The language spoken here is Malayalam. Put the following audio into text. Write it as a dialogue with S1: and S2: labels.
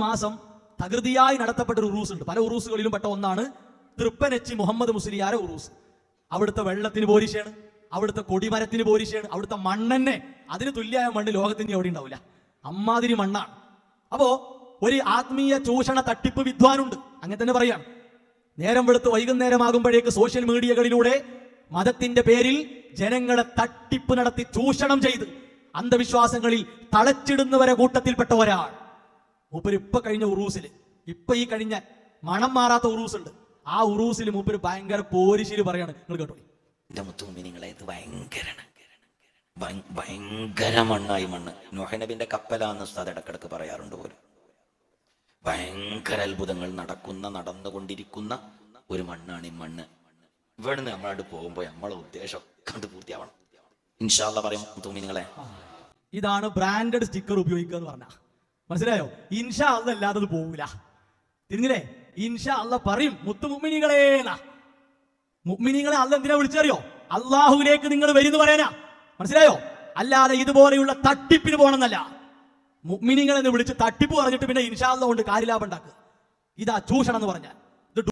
S1: മാസം തകൃതിയായി നടത്തപ്പെട്ട ഒരു ഉറൂസ് ഉണ്ട്. പല ഉറൂസുകളിലും പെട്ട ഒന്നാണ് തൃപ്പനച്ചി മുഹമ്മദ് മുസ്ലിയാരെ ഉറൂസ്. അവിടുത്തെ വെള്ളത്തിന് പോരിശയാണ്, അവിടുത്തെ കൊടിമരത്തിന് പോരിശയാണ്, അവിടുത്തെ മണ്ണെന്നെ അതിന് തുല്യമായ മണ്ണ് ലോകത്തിന് എവിടെ ഉണ്ടാവില്ല, അമ്മാതിരി മണ്ണാണ്. അപ്പോ ഒരു ആത്മീയ ചൂഷണ തട്ടിപ്പ് വിദ്വാനുണ്ട്, അങ്ങനെ തന്നെ പറയാം. നേരം വെളുത്ത് വൈകുന്നേരമാകുമ്പോഴേക്ക് സോഷ്യൽ മീഡിയകളിലൂടെ മതത്തിന്റെ പേരിൽ ജനങ്ങളെ തട്ടിപ്പ് നടത്തി ചൂഷണം ചെയ്ത് അന്ധവിശ്വാസങ്ങളിൽ തളച്ചിടുന്നവരെ കൂട്ടത്തിൽപ്പെട്ട ഒരാൾ. മൂപ്പര് ഇപ്പൊ കഴിഞ്ഞ ഉറൂസിൽ, ഇപ്പൊ ഈ കഴിഞ്ഞ മണം മാറാത്ത ഉറൂസ് ഉണ്ട്, ആ ഉറൂസിൽ മൂപ്പര് ഭയങ്കര പോരിശില് പറയാണ്. നിങ്ങൾ കേട്ടോ,
S2: എന്റെ മുത്തുമിനിങ്ങളെ, ഇത് ഭയങ്കര മണ്ണായി മണ്ണ്. നൂഹ് നബിന്റെ കപ്പലാന്ന് ഉസ്താദ് ഇടക്കിടക്ക് പറയാറുണ്ട് പോലും. ഭയങ്കര അത്ഭുതങ്ങൾ നടന്നുകൊണ്ടിരിക്കുന്ന ഒരു മണ്ണാണ് ഈ മണ്ണ്. ഇവിടുന്ന് നമ്മളോട് പോകുമ്പോൾ നമ്മളെ ഉദ്ദേശം കണ്ടു പൂർത്തിയാവണം. ഇൻഷാ അല്ലാഹ് പറയാം മുത്തുമിനിങ്ങളെ.
S1: ഇതാണ് ബ്രാൻഡഡ് സ്റ്റിക്കർ ഉപയോഗിക്കുക എന്ന് പറഞ്ഞാൽ മനസ്സിലായോ? ഇൻഷാ അല്ലാഹ് അല്ലാതെ അത് പോവില്ല. തിരിഞ്ഞില്ലേ? ഇൻഷാ അല്ലാഹ് പറയും മുത്തുമുഅ്മിനീങ്ങളേന്നാ. മുഅ്മിനീങ്ങളെ അല്ലാഹ് എന്തിനാ വിളിച്ചറിയോ? അള്ളാഹുവിലേക്ക് നിങ്ങൾ വരുന്നു പറയാനാ. മനസ്സിലായോ? അല്ലാതെ ഇതുപോലെയുള്ള തട്ടിപ്പിന് പോകണമെന്നല്ല. മുഅ്മിനീങ്ങളെ എന്ന് വിളിച്ച് തട്ടിപ്പ് പറഞ്ഞിട്ട് പിന്നെ ഇൻഷാ അല്ലാഹ് കൊണ്ട് കാര്യലാഭം ഉണ്ടാക്കുക. ഇതാ ചൂഷണം എന്ന് പറഞ്ഞാൽ.